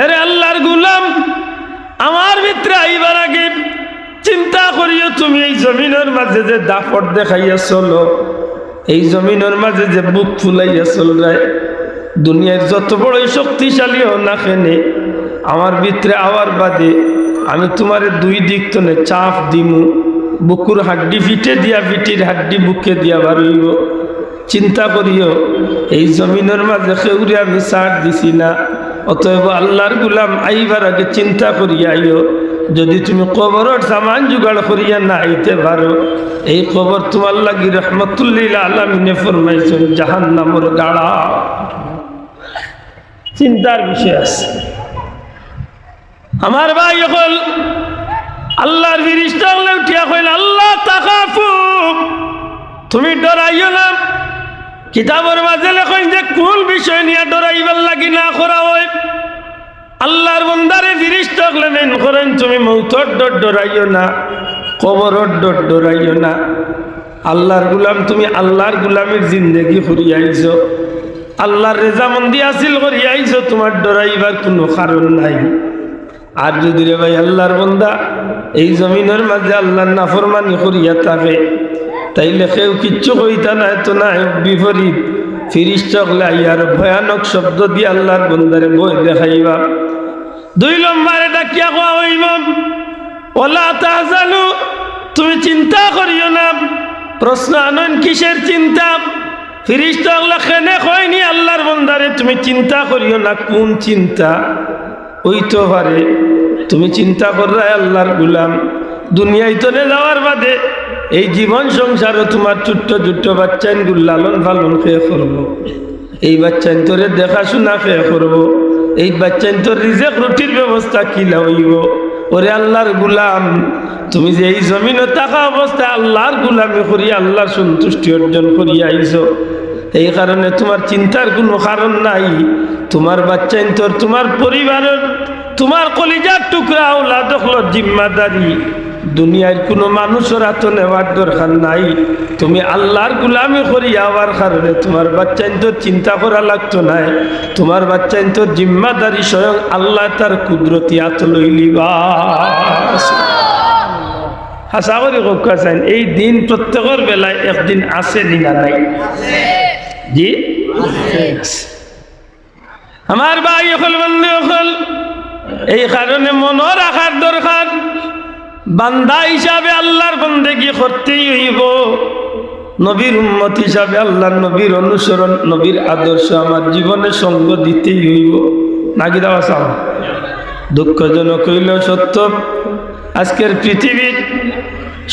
আরে আল্লাহর গোলাম, আমার ভিতরে আইবার আগে চিন্তা করিও তুমি এই জমিনের মাঝে যে দাপট দেখাইয়া চলো, এই জমিনের মাঝে যে বুক ফুলাইয়া চল যায়, দুনিয়ার যত বড়ই শক্তিশালী হও না কেনে, আমার ভিতরে আওয়ার বাদে আমি তোমারে দুই দিক তনে চাপ দিমু, বুকুর হাড্ডি ফিটে দিয়া ফিটির হাড্ডি বুকে দিয়া বারইব। চিন্তা করিও এই জমিনের মাঝে খেউরে আমি ছাড় দিছি না। অতএব আল্লাহর গোলাম আইবার আগে চিন্তা করিয়া আইও, যদি তুমি কবরের সামান জোগাড় করিয়া না আইতে পারো, এই কবর তোমার লাগি রহমতুল্লিল আলামিনে ফরমাইছেন জাহান্নামের গাড়া। চিন্তার বিষয় আছে আমার ভাই। হল আল্লাহর ফেরেশতা উঠিয়া কইল, আল্লাহ তাকাফু, তুমি ডরাইও না। কিতাবের মাঝে লেখেন যে কোন বিষয় নিয়ে ডরাইবার লাগি না করা হয়। আল্লাহর বান্দারে ফেরেশতা বলেন করেন তুমি মৌতর ডর ডরাইও না, কবরের ডর ডরাইও না। আল্লাহর গোলাম, তুমি আল্লাহর গোলামের জিন্দেগি করিয়া আইছো, আল্লাহর রেজামন্দি হাসিল করিয়া আইছো, তোমার ডরাইবার কোনো কারণ নাই। আর যদি রে ভাই আল্লাহর বান্দা এই জমিনের মাঝে আল্লাহর নাফরমানি করিয়া থাকে, তাইলে কেউ কিচ্ছু কইতা না, এত না বিপরীত ফেরেশতা আর ভয়ানক শব্দ দিয়ে আল্লাহর বান্দারে ভয় দেখাইবা। 2 নম্বরে ডাকিয়া কোয়া হইব, ওয়ালা তাহজানু, তুমি চিন্তা করিও না। প্রশ্ন আনন কিসের চিন্তা? ফেরেশতা কেনে কয়নি আল্লাহর বান্দারে তুমি চিন্তা করিও না। কোন চিন্তা? হইতে পারে তুমি চিন্তা করলে আল্লাহর গোলাম দুনিয়ায় তনে যাওয়ার বাদে এই জীবন সংসারও তোমার ছোট্ট ছোট্ট বাচ্চাইনগুলো লালন পালন খেয়ে করবো, এই বাচ্চাইন তোরে দেখাশোনা খেয়ে করবো, এই বাচ্চাইন তোর রিজেক রুটির ব্যবস্থা কিলা হইব। ওরে আল্লাহর গোলাম, তুমি যে এই জমিনে থাকা অবস্থায় আল্লাহর গোলামি করি আল্লাহর সন্তুষ্টি অর্জন করিয়া আইছো, এই কারণে তোমার চিন্তার কোনো কারণ নাই। তোমার বাচ্চাইন তোর, তোমার পরিবারের, তোমার কলিজার টুকরা আওলাদ হলো জিম্মাদারি, দুনিয়ার কোনো মানুষের হাত নেওয়ার দরকার নাই। তুমি আল্লাহর গোলামি করি আওয়ার কারণে তোমার বাচ্চাইন তোর চিন্তা করা লাগতো না। তোমার বাচ্চাইন তোর জিম্মাদারি স্বয়ং আল্লাহ তার কুদরতি হাত লইলিবা। হাসা করে কক্ষা চাইন এই দিন প্রত্যেকের বেলায় একদিন আসে না নাই? জি আমার ভাই হল, বন্ধু হল, এই কারণে মনে রাখার দরকার, বান্দা হিসাবে আল্লাহর বন্দেগী করতেই হইব, নবীর উম্মত হিসাবে আল্লাহর নবীর অনুসরণ, নবীর আদর্শ আমার জীবনে সঙ্গ দিতেই হইব। নাকি দেওয়া চাও? দুঃখজনক হইলেও সত্য, আজকের পৃথিবীর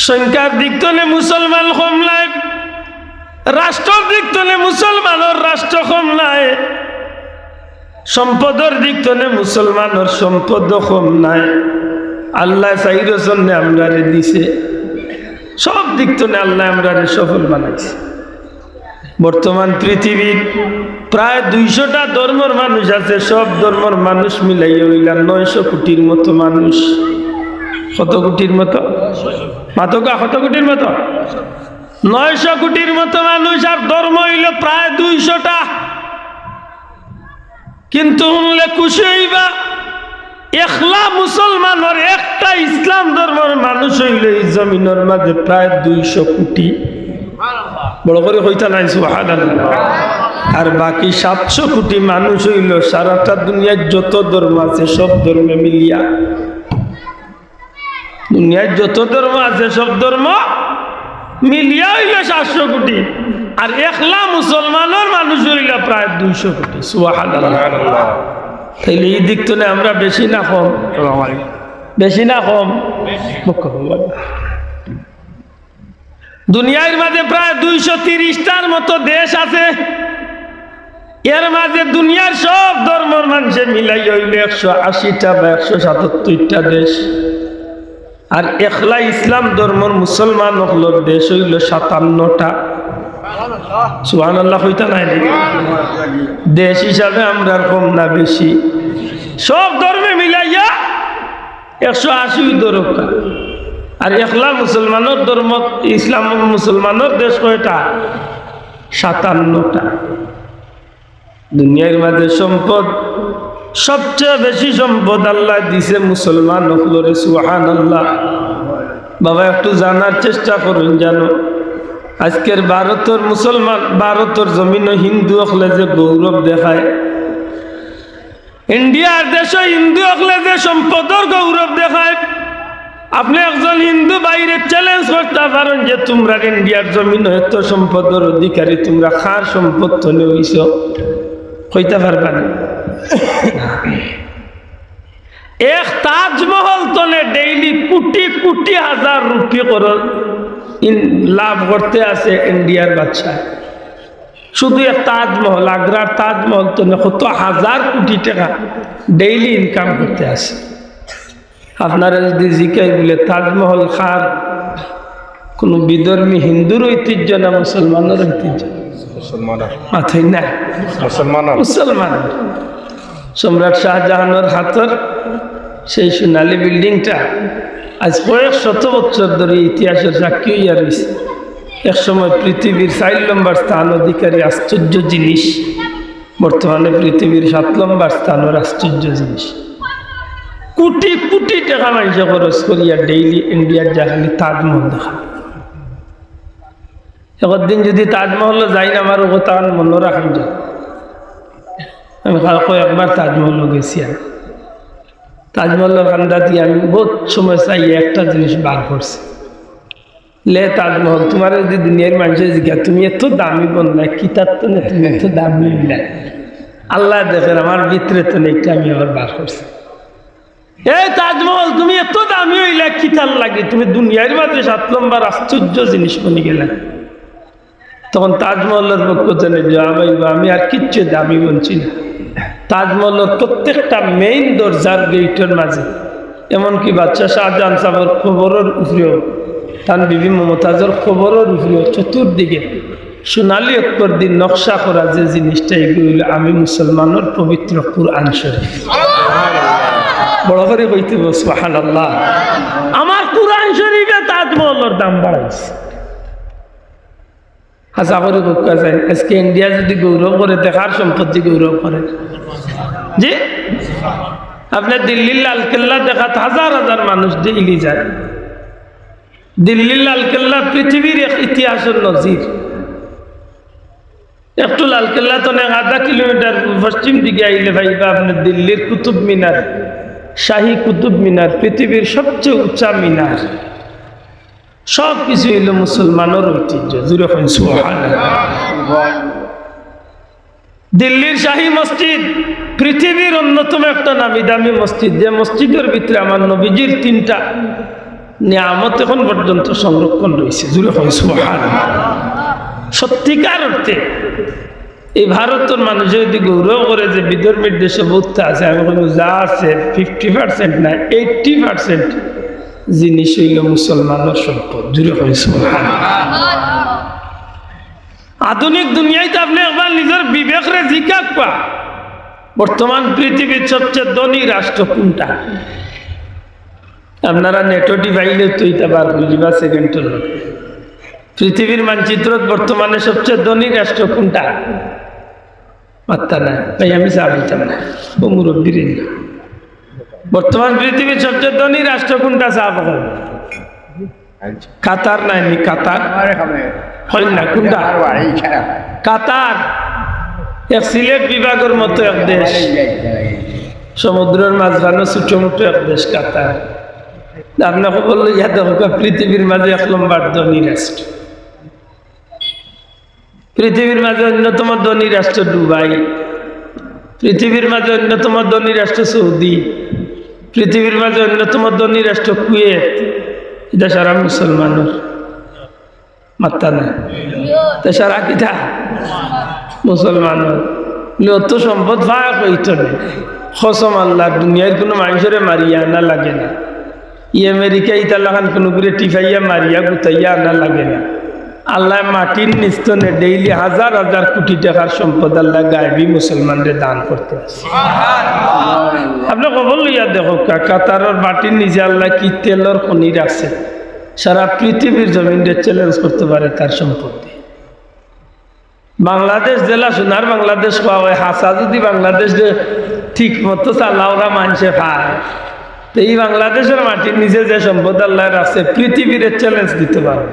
সংখ্যার দিক তলে মুসলমান কম নাই, রাষ্ট্রের দিক তলে মুসলমানের রাষ্ট্র কম নাই, সম্পদের দিক তলে মুসলমানের সম্পদ কম নাই। আল্লাহ চাইর জন্য আমরা দিছে, সব দিক তলে আল্লাহ আমরা সফল বানাইছে। বর্তমান পৃথিবীর প্রায় 200টা ধর্মের মানুষ আছে, সব ধর্মের মানুষ মিলাইয়া হইলা 900 কোটির মতো মানুষ। কত কোটির মতো? মাতকা কত কোটির মতো? 900 কোটির মতো মানুষ, আর ধর্ম হইল প্রায় 200টা। কিন্তু শুনলে খুশি হইবা, একলা মুসলমানের একটা ইসলাম ধর্মের মানুষ হইল এই জমিনের মাঝে প্রায় 200 কোটি। বড় করে হইতা নাই সুবহানাল্লাহ। আর বাকি 700 কোটি মানুষ হইল সারাটা দুনিয়ার যত ধর্ম আছে সব ধর্মে মিলিয়া, দুনিয়ার যত ধর্ম আছে সব ধর্ম মিলিয়া হইল 700 কোটি। আর একলা মুসলমানের মানুষ হইল প্রায় 200 কোটি। সুবহানাল্লাহ। তাইলে এই দিক তো আমরা বেশি না কম? বেশি না কম? দুনিয়ার মাঝে প্রায় 230টার মতো দেশ আছে, এর মাঝে দুনিয়ার সব ধর্মের মানুষের মিলাই হইল 180টা বা 177টা দেশ। আর একলা ইসলাম ধর্মের মুসলমান হল দেশ হইল 57টা। সুবহানাল্লাহ হইতা নাই? দেশ হিসাবে আমরা কম না বেশি? সব ধর্মে মিলাইয়া 180 ধরকা। আর একলা মুসলমানের ধর্ম, ইসলাম মুসলমানের দেশ কয়টা? 57টা। দুনিয়ার মাঝে সম্পদ সবচেয়ে বেশি সম্পদ আল্লাহ দিছে মুসলমান হলরে, সুবহানাল্লাহ। বাবা একটু জানার চেষ্টা করুন, জানো আজকের ভারতের মুসলমান, ভারতের জমিন হিন্দু হলে যে গৌরব দেখায়, ইন্ডিয়ার দেশ হিন্দু হলে যে সম্পদের গৌরব দেখায়, আপনি একজন হিন্দু বাইরে চ্যালেঞ্জ করতে পারেন যে তোমরা ইন্ডিয়ার জমিন এত সম্পদের অধিকারী, তোমরা খার সম্পদ তলে হইছ, কইতে পারবা না। এক তাজমহল তলে ডেইলি কোটি কোটি হাজার রুপি করে লাভ করতে আছে ইন্ডিয়ার বাচ্চা। শুধু এক তাজমহল, আগ্রার তাজমহল তলে কত হাজার কোটি টাকা ডেইলি ইনকাম করতে আছে। আপনারা যদি জিকাই বলে তাজমহল খার কোনো বিধর্মী হিন্দুর ঐতিহ্য না মুসলমানের ঐতিহ্য? মাথায় না, মুসলমান। সম্রাট শাহজাহানের হাতের সেই সোনালী বিল্ডিংটা আজ কয়েক শত বছর ধরে ইতিহাসের সাক্ষী হইয়া রয়েছে। একসময় পৃথিবীর 4 নম্বর স্থান অধিকারী আশ্চর্য জিনিস, বর্তমানে পৃথিবীর 7 নম্বর স্থানের আশ্চর্য জিনিস। কোটি কোটি টাকা মানুষ খরচ করিয়া ডেইলি ইন্ডিয়ার যা খালি তাজমহল দেখা। একদিন যদি তাজমহল যাই না, আমার কথা মনে রাখেন যে আমি একবার তাজমহল গেছি। আর তাজমহলের কান্দা দিয়ে আমি বহুত সময় চাই একটা জিনিস বার করছি, লে তাজমহল তোমার যদি দুনিয়ার মানুষের জিজ্ঞাসা তুমি এত দামি বন্যা কিতাব তো না, তুমি এত দামি না, আল্লাহ দেখেন আমার ভিতরে তো নেই, আমি আবার বার করছি। এই তাজমহল তুমি এত দামি হইলা কিতার লাগে, তুমি দুনিয়ার মাঝে 7 নম্বর আশ্চর্য জিনিস বনে গেলে। তখন তাজমহলের পক্ষ থেকে আমি আর কিচ্ছু দামি বলছি না। তাজমহলের প্রত্যেকটা মেইন দরজার গেটের মাঝে, এমনকি বাচ্চা শাহজাহান সাহেবের খবরের উপরেও, তার বিবি মমতাজের খবরের উপরেও চতুর্দিকে সোনালী অক্ষর দিয়ে নকশা করা যে জিনিসটা, এগুলো আমি মুসলমানের পবিত্র কুরআন শরীফ। বড় করে কইতে সুবহানাল্লাহ, আমার কুরআন শরীফে তাজমহলের দাম বাড়াইছে। আশা করে বোকা যায় আজকে ইন্ডিয়া যদি গৌরব করে, দেখার সম্পত্তি গৌরব করে। জি, আপনার দিল্লির লালকেল্লা দেখাতে হাজার হাজার মানুষ ডেইলি যায়। দিল্লির লালকেল্লা পৃথিবীর এক ইতিহাসের নজির। একটু লালকেল্লা তো 1/2 কিলোমিটার পশ্চিম দিকে আইলে ভাইবা আপনার দিল্লির কুতুব মিনার, শাহী কুতুব মিনার, পৃথিবীর সবচেয়ে উঁচা মিনার। সব কিছু হইল মুসলমানের ঐতিহ্য। জুড়ে হন সুবহানাল্লাহ। দিল্লির শাহী মসজিদ পৃথিবীর অন্যতম একটা নামি দামি মসজিদ, যে মসজিদের ভিতরে আমার নবীজির 3টা নিয়ামত এখন পর্যন্ত সংরক্ষণ রয়েছে। জুড়ে হন সুবহানাল্লাহ। সত্যিকার অর্থে এই ভারতের মানুষ যদি গৌরব করে যে বিধর্মীর দেশে বহুত আছে, আমি বলবো যা আছে 50% না 80% জিনিস হইল মুসলমানের সম্পদ। জুড়ে হন সুবহানাল্লাহ। আধুনিক দুনিয়ায় তো আপনি একবার নিজের বিবেকরে জিজ্ঞাসা পা, বর্তমান পৃথিবীর সবচেয়ে ধনী রাষ্ট্র কোনটা? আপনারা নেটটি পাইলে তো এটা বার বুঝবা সেকেন্ডের লোক। পৃথিবীর মানচিত্রত বর্তমানে সবচেয়ে ধনী রাষ্ট্র কোনটা? মাত্তা না ভাই, আমি চাইতাম না ও মুরব্বীর। বর্তমান পৃথিবীর সবচেয়ে ধনী রাষ্ট্র কোনটা? কাতার নাইনি? কাতার হয় না? কোনটা? কাতার এক সিলেট বিভাগের মতো এক দেশ, সমুদ্রের মাঝখানে ছোট মোটো এক দেশ কাতার। আপনাকে বললো ইয়া দেখো পৃথিবীর মাঝে 1 নম্বর ধনী রাষ্ট্র। পৃথিবীর মাঝে অন্যতম ধনী রাষ্ট্র দুবাই, পৃথিবীর মাঝে অন্যতম ধনী রাষ্ট্র সৌদি, পৃথিবীর মাঝে অন্যতম ধনী রাষ্ট্র কুয়েত। এটা সারা মুসলমানের মাত্তা না, সারা কিটা মুসলমানের। অত সম্পদ ভাগ হইত নেই। কসম আল্লাহ, দুনিয়ার কোনো মানুষের মারিয়া আনা লাগে না। আমেরিকা ইতালাখান কোনো করে টিফাইয়া মারিয়া গুতাইয়া আনা লাগে না। আল্লাহ মাটির নিস্তনে ডেইলি হাজার হাজার কোটি টাকার সম্পদ আল্লাহ গায়েবী মুসলমানদের দান করতে আছে। আপনি খবর লইয়া দেখো কাতারের মাটির নিচে আল্লাহ কি তেলের খনি রাখছে, সারা পৃথিবীর জমিনকে চ্যালেঞ্জ করতে পারে তার সম্পদ দিয়ে। বাংলাদেশ জেলা সোনার বাংলাদেশ পাওয়া হয় হাসা যদি বাংলাদেশ ঠিক মতো চালাওরা মানুষে পায় তো এই বাংলাদেশের মাটির নিচে যে সম্পদ আল্লাহর আছে পৃথিবীর চ্যালেঞ্জ দিতে পারবে।